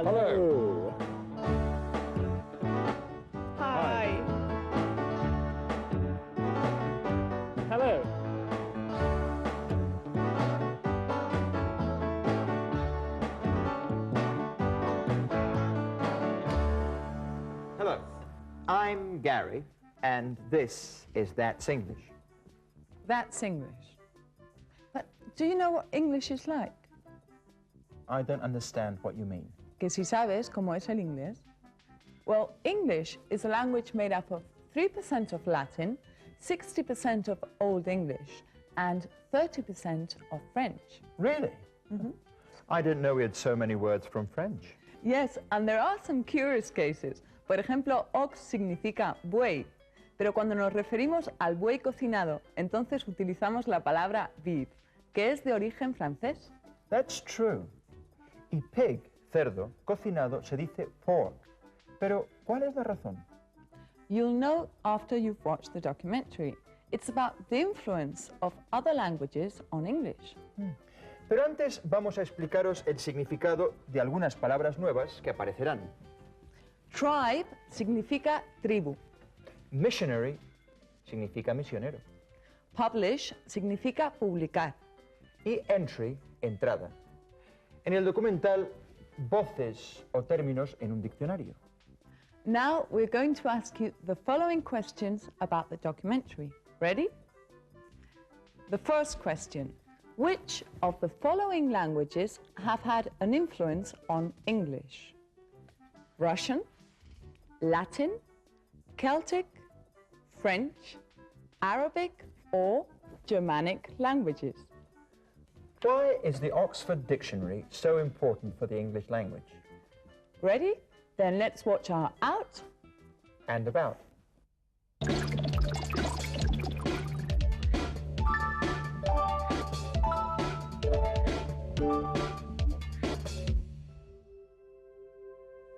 Hello. Hi. Hello. Hello, I'm Gary, and this is That's English. That's English. But do you know what English is like? I don't understand what you mean. Que si sabes cómo es el inglés. Well, English is a language made up of 3% of Latin, 60% of Old English, and 30% of French. Really? Mm-hmm. I didn't know we had so many words from French. Yes, and there are some curious cases. Por ejemplo, ox significa buey, pero cuando nos referimos al buey cocinado, entonces utilizamos la palabra vif, que es de origen francés. That's true. Y pig, cerdo, cocinado, se dice pork. Pero, ¿cuál es la razón? You'll know after you've watched the documentary. It's about the influence of other languages on English. Pero antes vamos a explicaros el significado de algunas palabras nuevas que aparecerán. Tribe significa tribu. Missionary significa misionero. Publish significa publicar. Y entry, entrada. En el documental, voces o términos en un diccionario. Now we're going to ask you the following questions about the documentary. Ready? The first question. Which of the following languages have had an influence on English? Russian, Latin, Celtic, French, Arabic, or Germanic languages? Why is the Oxford Dictionary so important for the English language? Ready? Then let's watch our out And about.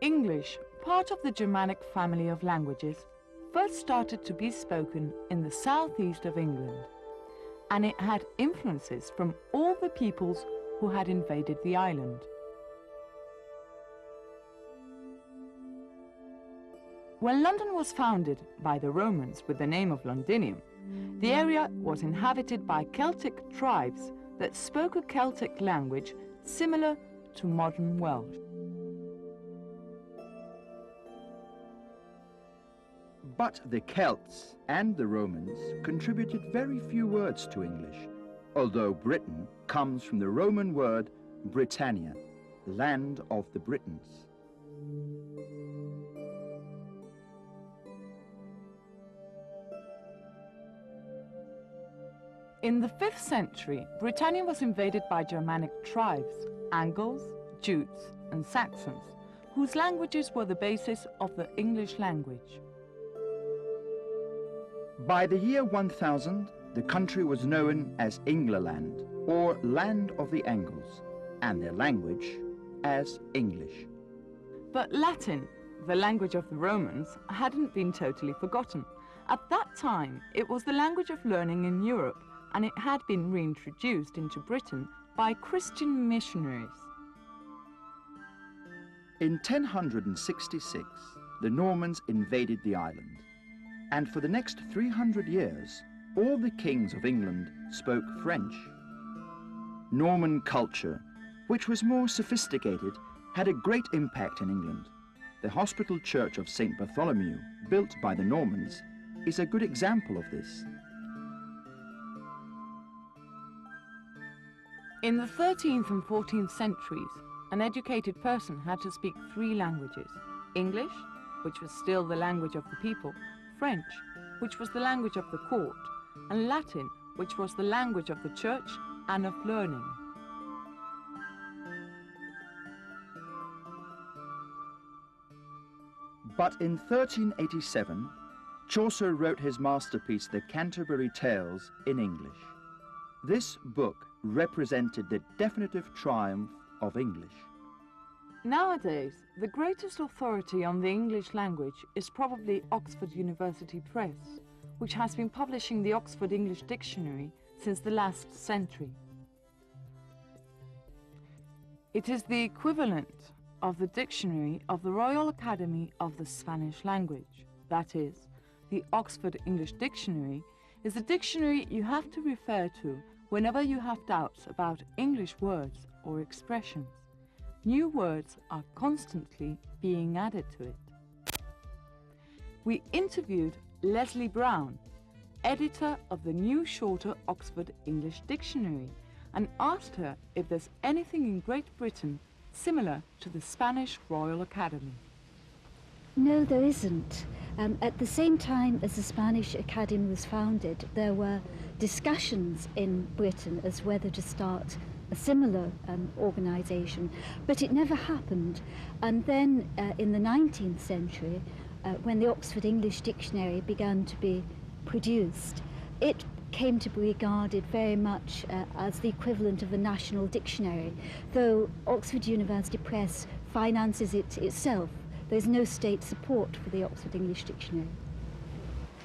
English, part of the Germanic family of languages, first started to be spoken in the southeast of England, and it had influences from all the peoples who had invaded the island. When London was founded by the Romans with the name of Londinium, the area was inhabited by Celtic tribes that spoke a Celtic language similar to modern Welsh. But the Celts and the Romans contributed very few words to English, although Britain comes from the Roman word Britannia, land of the Britons. In the 5th century, Britannia was invaded by Germanic tribes, Angles, Jutes, and Saxons, whose languages were the basis of the English language. By the year 1000, the country was known as Engleland, or Land of the Angles, and their language as English. But Latin, the language of the Romans, hadn't been totally forgotten. At that time, it was the language of learning in Europe, and it had been reintroduced into Britain by Christian missionaries. In 1066, the Normans invaded the island, and for the next 300 years, all the kings of England spoke French. Norman culture, which was more sophisticated, had a great impact in England. The hospital church of St. Bartholomew, built by the Normans, is a good example of this. In the 13th and 14th centuries, an educated person had to speak 3 languages: English, which was still the language of the people, French, which was the language of the court, and Latin, which was the language of the church and of learning. But in 1387, Chaucer wrote his masterpiece, The Canterbury Tales, in English. This book represented the definitive triumph of English. Nowadays, the greatest authority on the English language is probably Oxford University Press, which has been publishing the Oxford English Dictionary since the last century. It is the equivalent of the Dictionary of the Royal Academy of the Spanish Language, that is, the Oxford English Dictionary, is a dictionary you have to refer to whenever you have doubts about English words or expressions. New words are constantly being added to it. We interviewed Leslie Brown, editor of the new shorter Oxford English Dictionary, and asked her if there's anything in Great Britain similar to the Spanish Royal Academy. No, there isn't. At the same time as the Spanish Academy was founded, there were discussions in Britain as whether to start a similar organisation, but it never happened. And then in the 19th century, when the Oxford English Dictionary began to be produced, it came to be regarded very much as the equivalent of a national dictionary, though Oxford University Press finances it itself. There's no state support for the Oxford English Dictionary.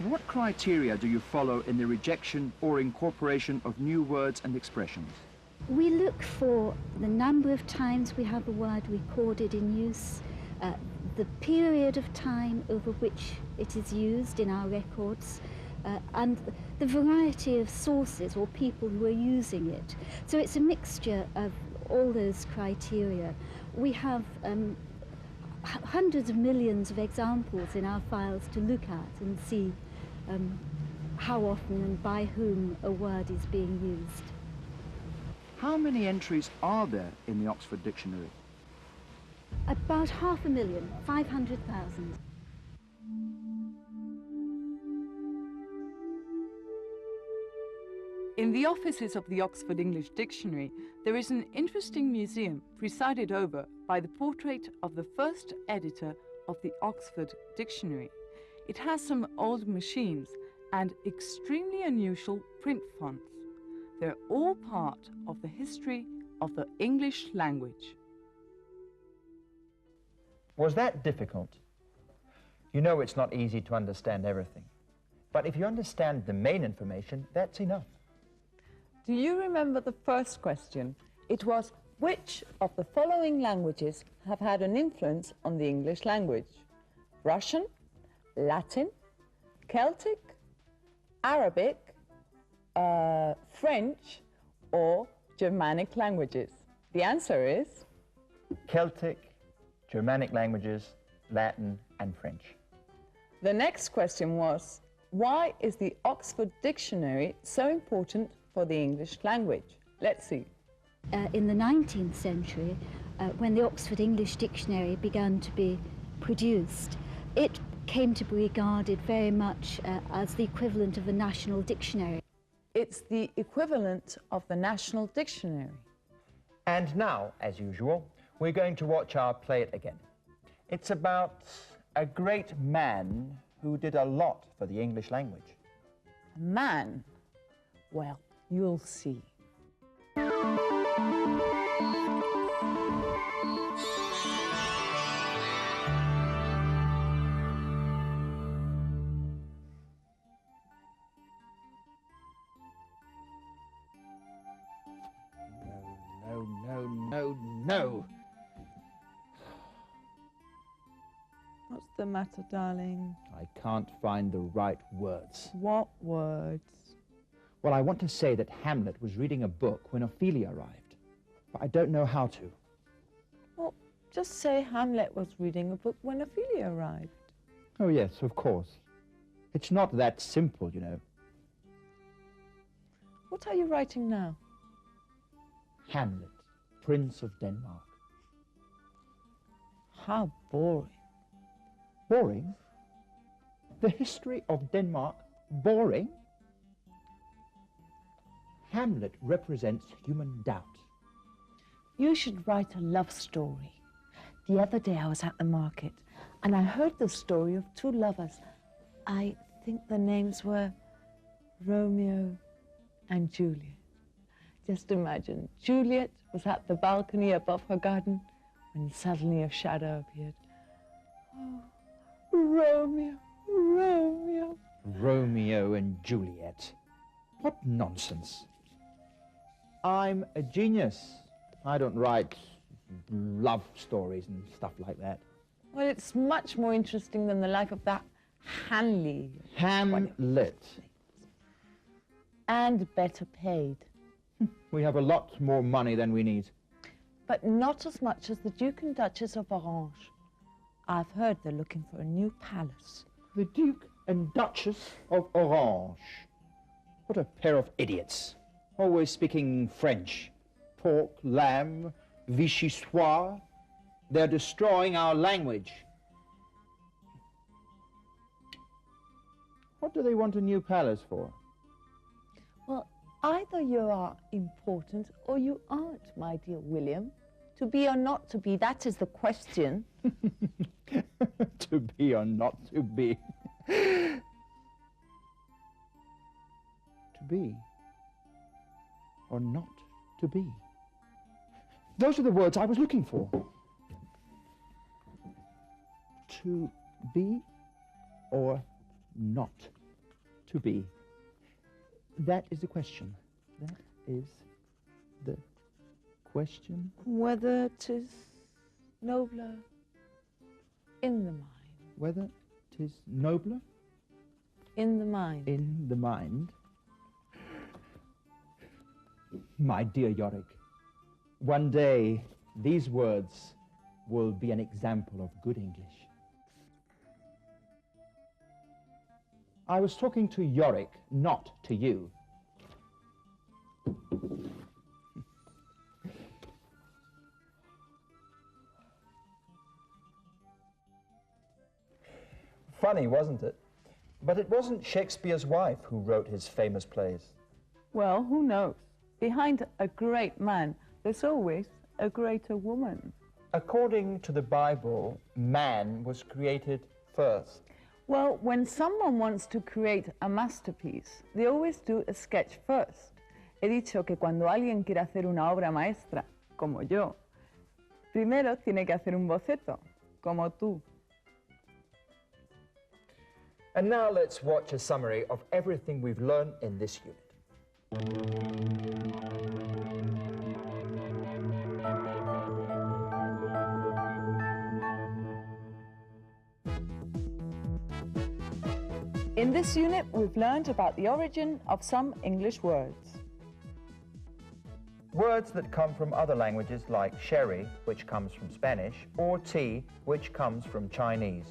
What criteria do you follow in the rejection or incorporation of new words and expressions? We look for the number of times we have a word recorded in use, the period of time over which it is used in our records, and the variety of sources or people who are using it. So it's a mixture of all those criteria. We have hundreds of millions of examples in our files to look at and see how often and by whom a word is being used. How many entries are there in the Oxford Dictionary? About 500,000, 500,000. In the offices of the Oxford English Dictionary, there is an interesting museum presided over by the portrait of the first editor of the Oxford Dictionary. It has some old machines and extremely unusual print fonts. They're all part of the history of the English language. Was that difficult? You know it's not easy to understand everything. But if you understand the main information, that's enough. Do you remember the first question? It was, which of the following languages have had an influence on the English language? Russian, Latin, Celtic, Arabic, French, or Germanic languages? The answer is Celtic, Germanic languages, Latin, and French. The next question was, why is the Oxford Dictionary so important for the English language? Let's see. In the 19th century, when the Oxford English Dictionary began to be produced, it came to be regarded very much as the equivalent of a national dictionary. It's the equivalent of the National Dictionary. And now, as usual, we're going to watch our play it again. It's about a great man who did a lot for the English language. A man? Well, you'll see. No. What's the matter, darling? I can't find the right words. What words? Well, I want to say that Hamlet was reading a book when Ophelia arrived, but I don't know how to. Well, just say Hamlet was reading a book when Ophelia arrived. Oh, yes, of course. It's not that simple, you know. What are you writing now? Hamlet, Prince of Denmark. How boring. Boring? The history of Denmark boring? Hamlet represents human doubt. You should write a love story. The other day I was at the market and I heard the story of two lovers. I think the names were Romeo and Juliet. Just imagine, Juliet was at the balcony above her garden when suddenly a shadow appeared. Oh, Romeo, Romeo. Romeo and Juliet. What nonsense. I'm a genius. I don't write love stories and stuff like that. Well, it's much more interesting than the life of that Hanley. Hamlet. And better paid. We have a lot more money than we need. But not as much as the Duke and Duchess of Orange. I've heard they're looking for a new palace. The Duke and Duchess of Orange. What a pair of idiots. Always speaking French. Pork, lamb, vichyssoise. They're destroying our language. What do they want a new palace for? Well, either you are important or you aren't, my dear William. To be or not to be, that is the question. To be or not to be. To be or not to be. Those are the words I was looking for. To be or not to be. That is the question. That is the question. Whether 'tis nobler in the mind. Whether 'tis nobler In the mind. in the mind. My dear Yorick, one day these words will be an example of good English. I was talking to Yorick, not to you. Funny, wasn't it? But it wasn't Shakespeare's wife who wrote his famous plays. Well, who knows? Behind a great man, there's always a greater woman. According to the Bible, man was created first. Well, when someone wants to create a masterpiece, they always do a sketch first. He dicho que cuando alguien quiere hacer una obra maestra, como yo, primero tiene que hacer un boceto, como tú. And now let's watch a summary of everything we've learned in this unit. In this unit, we've learned about the origin of some English words. Words that come from other languages like sherry, which comes from Spanish, or tea, which comes from Chinese.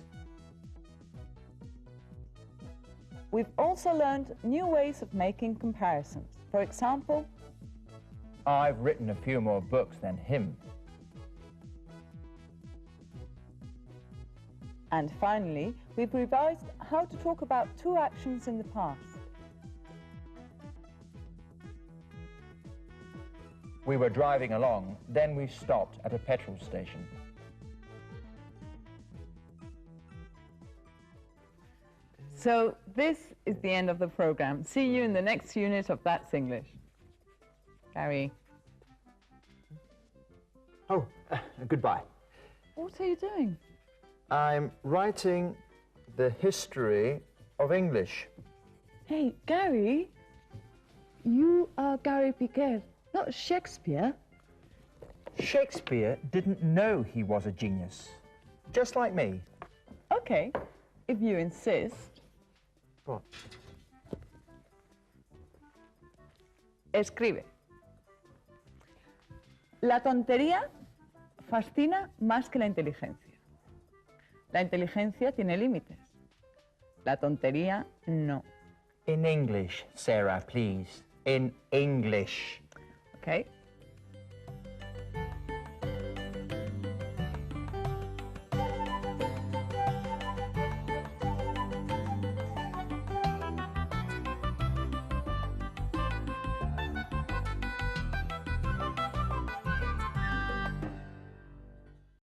We've also learned new ways of making comparisons. For example, I've written a few more books than him. and finally, we've revised how to talk about two actions in the past. We were driving along, then we stopped at a petrol station. So this is the end of the program. See you in the next unit of That's English. Gary. Oh, goodbye. What are you doing? I'm writing the history of English. Hey, Gary, you are Gary Piquet, not Shakespeare. Shakespeare didn't know he was a genius, just like me. Okay, if you insist. What? Escribe. La tontería fascina más que la inteligencia. La inteligencia tiene límites. La tontería no. In English, Sarah, please. In English. Okay,